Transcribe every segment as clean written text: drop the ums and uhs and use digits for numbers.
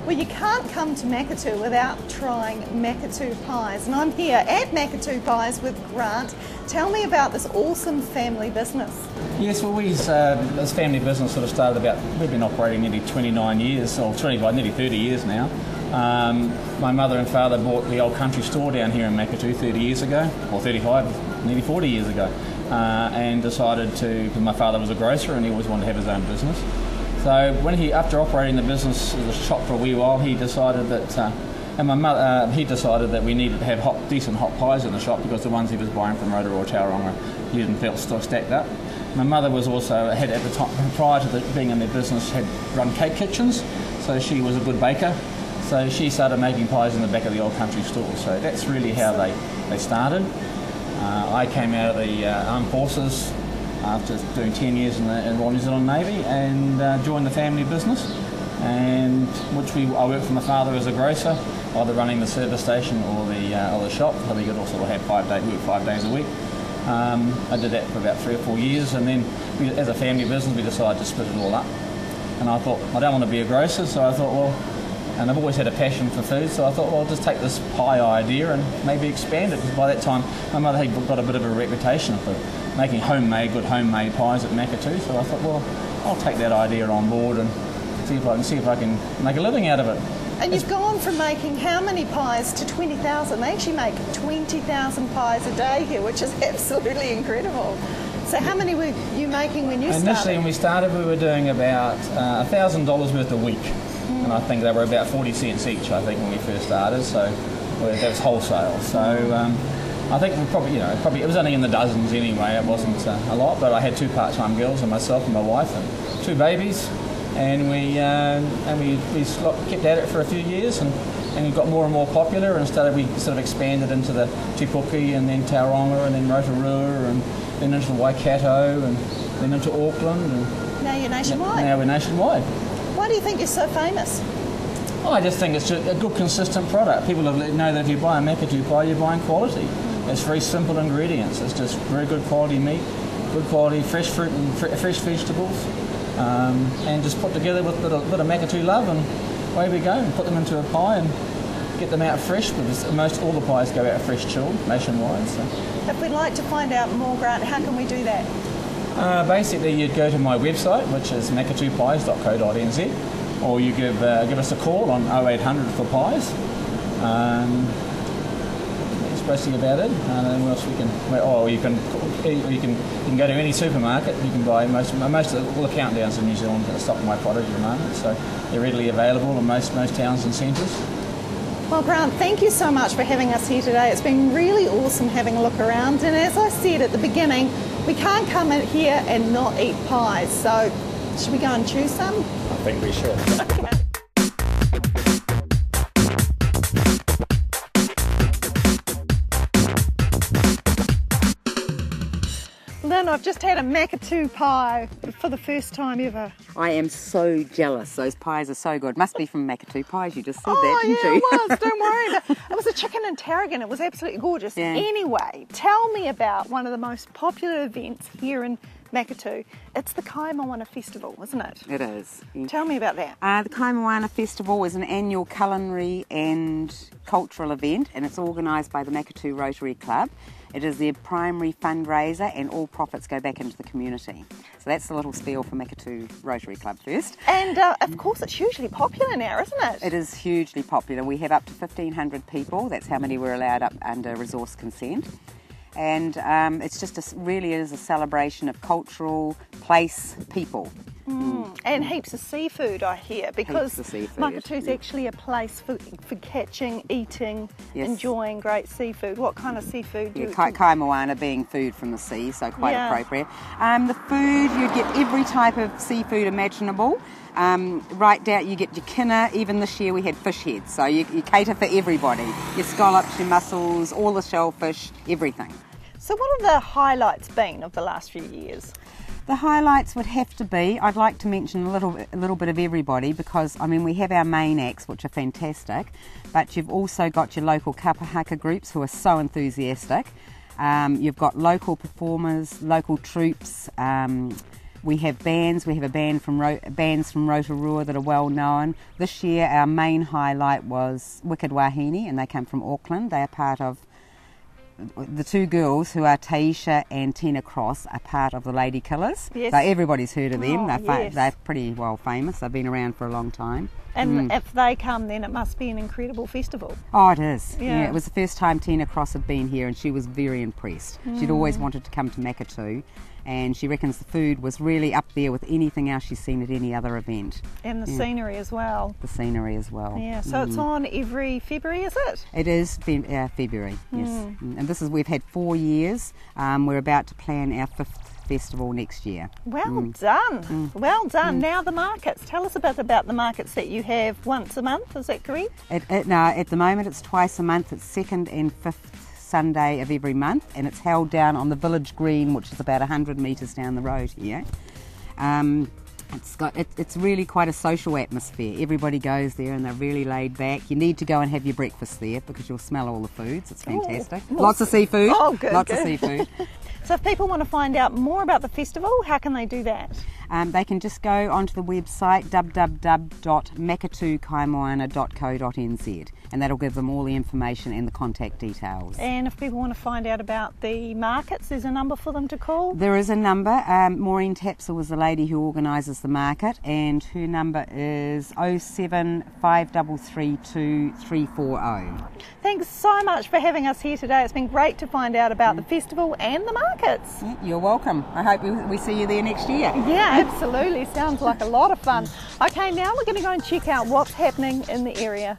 Well, you can't come to Maketu without trying Maketu pies, and I'm here at Maketu Pies with Grant. Tell me about this awesome family business. Yes, well, this family business sort of started we've been operating nearly 29 years, or nearly 30 years now. My mother and father bought the old country store down here in Maketu 30 years ago, or 35, nearly 40 years ago, and decided to, because my father was a grocer and he always wanted to have his own business. So after operating the business as a shop for a wee while, he decided that, he decided that we needed to have decent hot pies in the shop, because the ones he was buying from Rotorua or Tauranga, he didn't feel still stacked up. My mother was also at the time, prior to being in their business, had run cake kitchens, so she was a good baker. So she started making pies in the back of the old country store. So that's really how they started. I came out of the armed forces after doing 10 years in the Royal New Zealand Navy, and joined the family business, and I worked for my father as a grocer, either running the service station or the shop. So we could also have 5 days a week. I did that for about 3 or 4 years, and then as a family business we decided to split it all up. And I thought, I don't want to be a grocer, so I thought, well, and I've always had a passion for food, so I thought, well, I'll just take this pie idea and maybe expand it, because by that time my mother had got a bit of a reputation for making good homemade pies at Maketu, so I thought, well, I'll take that idea on board and see if I can make a living out of it. And you've gone from making how many pies to 20,000? They actually make 20,000 pies a day here, which is absolutely incredible. So how many were you making when you started? Initially, when we started, we were doing about $1,000 worth a week. And I think they were about 40 cents each, I think, when we first started, so that was wholesale. So I think we probably it was only in the dozens anyway, it wasn't a lot, but I had 2 part-time girls, and myself and my wife, and 2 babies, and we kept at it for a few years, and it got more and more popular, and we sort of expanded into the Tupuki, and then Tauranga, and then Rotorua, and then into Waikato, and then into Auckland. And now you're nationwide. Now we're nationwide. Why do you think you're so famous? Well, I just think it's a good, consistent product. People know that if you buy a Maketu pie, you're buying quality. It's very simple ingredients. It's just very good quality meat, good quality fresh fruit and fresh vegetables, and just put together with a bit of Maketu love, and away we go. And put them into a pie and get them out fresh, because most all the pies go out fresh chilled nationwide. So. If we'd like to find out more, Grant, how can we do that? Basically, you'd go to my website, which is maketupies.co.nz, or you give us a call on 0800 for pies. That's basically about it. And then what else we can? Or you can go to any supermarket. You can buy most of all the countdowns in New Zealand that stock my product at the moment, so they're readily available in most towns and centres. Well, Grant, thank you so much for having us here today. It's been really awesome having a look around, and as I said at the beginning, we can't come in here and not eat pies, so should we go and choose some? I think we should. Okay. Lynn, I've just had a Maketu pie for the first time ever. I am so jealous. Those pies are so good. Must be from Maketu Pies. You just said that, didn't you? you? It was. Don't worry about it. It was a chicken and tarragon. It was absolutely gorgeous. Yeah. Anyway, tell me about one of the most popular events here in Maketu. It's the Kaimoana Festival, isn't it? It is. Tell me about that. The Kaimoana Festival is an annual culinary and cultural event, and it's organised by the Maketu Rotary Club. It is their primary fundraiser, and all profits go back into the community. So that's the little spiel for Maketu Rotary Club first. And of course it's hugely popular now, isn't it? It is hugely popular. We have up to 1,500 people. That's how many we're allowed up under resource consent. And it's just really is a celebration of cultural, place, people. And heaps of seafood, I hear, because Maketu's actually a place for catching, eating, enjoying great seafood. What kind of seafood do you eat? Kaimoana being food from the sea, so quite appropriate. The food, you'd get every type of seafood imaginable. Right down, you get your kina. Even this year we had fish heads, so you cater for everybody. Your scallops, your mussels, all the shellfish, everything. So what have the highlights been of the last few years? The highlights would have to be, I'd like to mention a little bit of everybody, because I mean we have our main acts which are fantastic, but you've also got your local kapahaka groups who are so enthusiastic. You've got local performers, local troops, We have bands. We have bands from Rotorua that are well known. This year our main highlight was Wicked Wahine, and they come from Auckland. They are part of the two girls who are Taisha and Tina Cross are part of the Lady Killers. Yes. So everybody's heard of them. Oh, yes. They're pretty well famous. They've been around for a long time. And if they come, then it must be an incredible festival. Oh, it is. Yeah. It was the first time Tina Cross had been here, and she was very impressed. She'd always wanted to come to Maketu, and she reckons the food was really up there with anything else she's seen at any other event. And the scenery as well. The scenery as well. Yeah, so it's on every February, is it? It is February, yes. And we've had 4 years. We're about to plan our 5th festival next year. Well done, well done. Now the markets. Tell us a bit about the markets that you have once a month, is that correct? No, at the moment it's twice a month. It's 2nd and 5th Sunday of every month, and it's held down on the village green, which is about 100 metres down the road here. It's really quite a social atmosphere. Everybody goes there and they're really laid back. You need to go and have your breakfast there because you'll smell all the foods. It's fantastic. Lots of seafood. Oh, good. Lots of seafood. So if people want to find out more about the festival, how can they do that? They can just go onto the website www.maketukaimoana.co.nz, and that'll give them all the information and the contact details. And if people want to find out about the markets, there's a number for them to call? There is a number. Maureen Tapser was the lady who organises the market, and her number is 075332340. Thanks so much for having us here today. It's been great to find out about the festival and the markets. You're welcome. I hope we see you there next year. Yeah, absolutely. Sounds like a lot of fun. Okay, now we're going to go and check out what's happening in the area.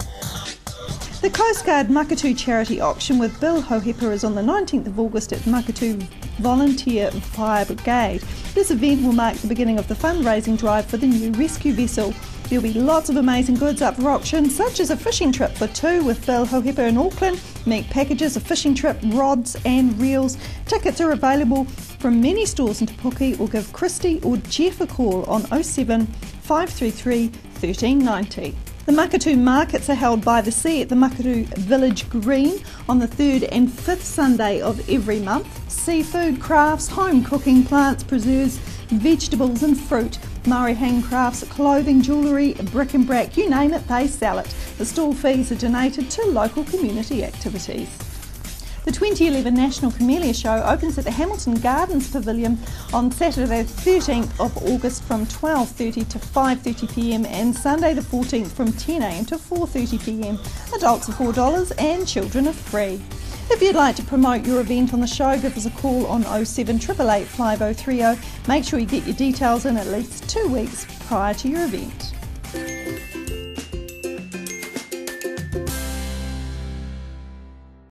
The Coast Guard Maketu charity auction with Bill Hohepa is on the 19th of August at Maketu Volunteer Fire Brigade. This event will mark the beginning of the fundraising drive for the new rescue vessel. There'll be lots of amazing goods up for auction, such as a fishing trip for two with Bill Hohepa in Auckland, meat packages, a fishing trip, rods and reels. Tickets are available from many stores in Te Puke, or give Christy or Jeff a call on 07 533 1390. The Maketu markets are held by the sea at the Maketu Village Green on the 3rd and 5th Sunday of every month. Seafood, crafts, home cooking, plants, preserves, vegetables and fruit, Maori handcrafts, clothing, jewellery, bric and brac, you name it, they sell it. The stall fees are donated to local community activities. The 2011 National Camellia Show opens at the Hamilton Gardens Pavilion on Saturday the 13th of August from 12:30 to 5:30pm and Sunday the 14th from 10am to 4:30pm. Adults are $4 and children are free. If you'd like to promote your event on the show, give us a call on 07 888 5030. Make sure you get your details in at least 2 weeks prior to your event.